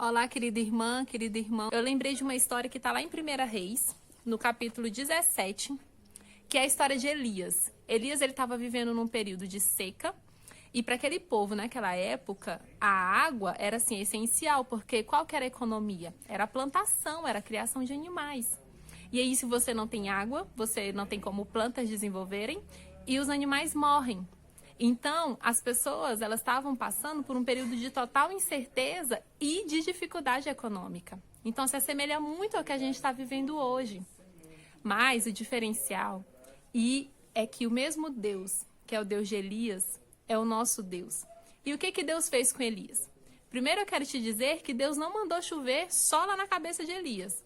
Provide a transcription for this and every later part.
Olá, querida irmã, querido irmão. Eu lembrei de uma história que está lá em 1 Reis, no capítulo 17, que é a história de Elias. Elias, ele estava vivendo num período de seca, e para aquele povo, naquela época, a água era assim, essencial, porque qual que era a economia? Era a plantação, era a criação de animais. E aí, se você não tem água, você não tem como plantas desenvolverem, e os animais morrem. Então, as pessoas, elas estavam passando por um período de total incerteza e de dificuldade econômica. Então, se assemelha muito ao que a gente está vivendo hoje. Mas o diferencial é que o mesmo Deus, que é o Deus de Elias, é o nosso Deus. E o que Deus fez com Elias? Primeiro eu quero te dizer que Deus não mandou chover só lá na cabeça de Elias.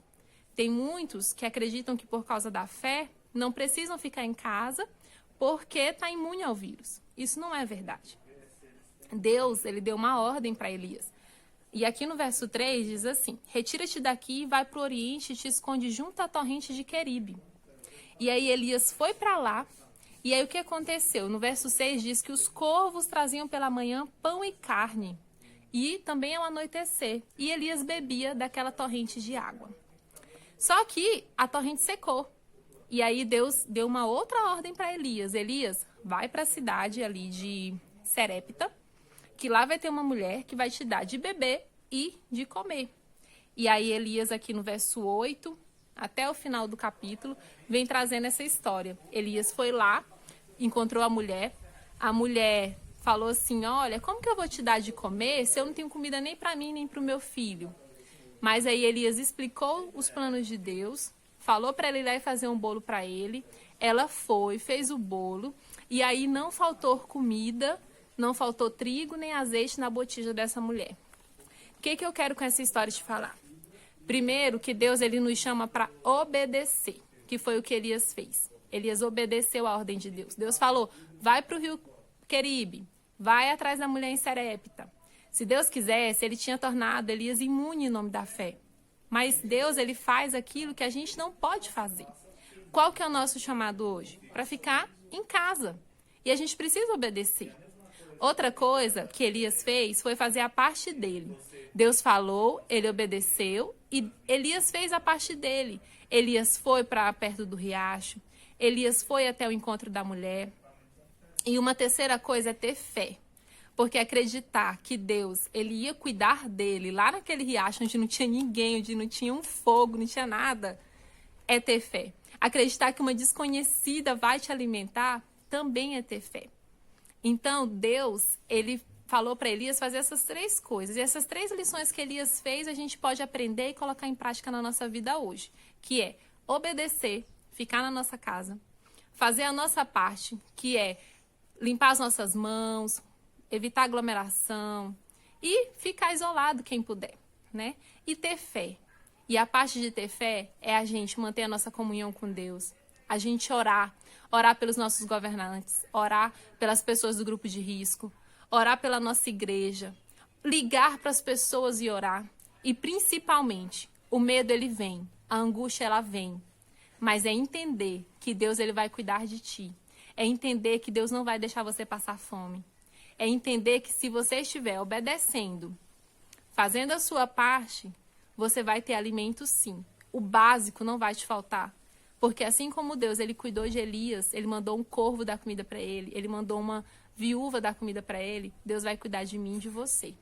Tem muitos que acreditam que por causa da fé não precisam ficar em casa porque está imune ao vírus. Isso não é verdade. Deus, ele deu uma ordem para Elias. E aqui no verso 3 diz assim: retira-te daqui, vai para o oriente e te esconde junto à torrente de Queribe. E aí Elias foi para lá. E aí o que aconteceu? No verso 6 diz que os corvos traziam pela manhã pão e carne. E também ao anoitecer. E Elias bebia daquela torrente de água. Só que a torrente secou. E aí Deus deu uma outra ordem para Elias. Elias, vai para a cidade ali de Serepta, que lá vai ter uma mulher que vai te dar de beber e de comer. E aí Elias aqui no verso 8, até o final do capítulo, vem trazendo essa história. Elias foi lá, encontrou a mulher falou assim: olha, como que eu vou te dar de comer se eu não tenho comida nem para mim nem para o meu filho? Mas aí Elias explicou os planos de Deus, falou para ele ir lá e fazer um bolo para ele. Ela foi, fez o bolo, e aí não faltou comida, não faltou trigo nem azeite na botija dessa mulher. O que eu quero com essa história te falar? Primeiro, que Deus, ele nos chama para obedecer, que foi o que Elias fez. Elias obedeceu a ordem de Deus. Deus falou: vai para o rio Queribe, vai atrás da mulher em Serepta. Se Deus quisesse, ele tinha tornado Elias imune em nome da fé. Mas Deus, ele faz aquilo que a gente não pode fazer. Qual que é o nosso chamado hoje? Para ficar em casa. E a gente precisa obedecer. Outra coisa que Elias fez foi fazer a parte dele. Deus falou, ele obedeceu e Elias fez a parte dele. Elias foi para perto do riacho. Elias foi até o encontro da mulher. E uma terceira coisa é ter fé. Porque acreditar que Deus, ele ia cuidar dele lá naquele riacho onde não tinha ninguém, onde não tinha um fogo, não tinha nada, é ter fé. Acreditar que uma desconhecida vai te alimentar também é ter fé. Então, Deus, ele falou para Elias fazer essas três coisas. E essas três lições que Elias fez, a gente pode aprender e colocar em prática na nossa vida hoje. Que é obedecer, ficar na nossa casa, fazer a nossa parte, que é limpar as nossas mãos, evitar aglomeração e ficar isolado quem puder, né? E ter fé. E a parte de ter fé é a gente manter a nossa comunhão com Deus, a gente orar pelos nossos governantes, orar pelas pessoas do grupo de risco, orar pela nossa igreja, ligar para as pessoas e orar. E principalmente, o medo ele vem, a angústia ela vem, mas é entender que Deus ele vai cuidar de ti, é entender que Deus não vai deixar você passar fome. É entender que se você estiver obedecendo, fazendo a sua parte, você vai ter alimento sim. O básico não vai te faltar. Porque assim como Deus, ele cuidou de Elias, ele mandou um corvo dar comida para ele, ele mandou uma viúva dar comida para ele, Deus vai cuidar de mim e de você.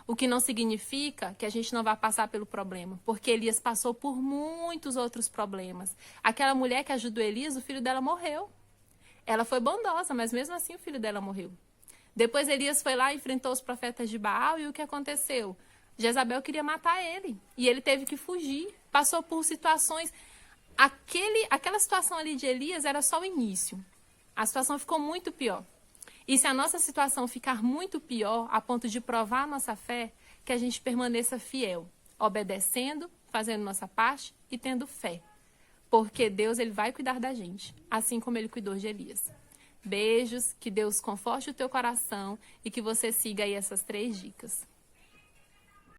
O que não significa que a gente não vai passar pelo problema, porque Elias passou por muitos outros problemas. Aquela mulher que ajudou Elias, o filho dela morreu. Ela foi bondosa, mas mesmo assim o filho dela morreu. Depois Elias foi lá e enfrentou os profetas de Baal e o que aconteceu? Jezabel queria matar ele e ele teve que fugir. Passou por situações... Aquela situação ali de Elias era só o início. A situação ficou muito pior. E se a nossa situação ficar muito pior, a ponto de provar a nossa fé, que a gente permaneça fiel, obedecendo, fazendo nossa parte e tendo fé. Porque Deus ele vai cuidar da gente, assim como ele cuidou de Elias. Beijos, que Deus conforte o teu coração e que você siga aí essas 3 dicas.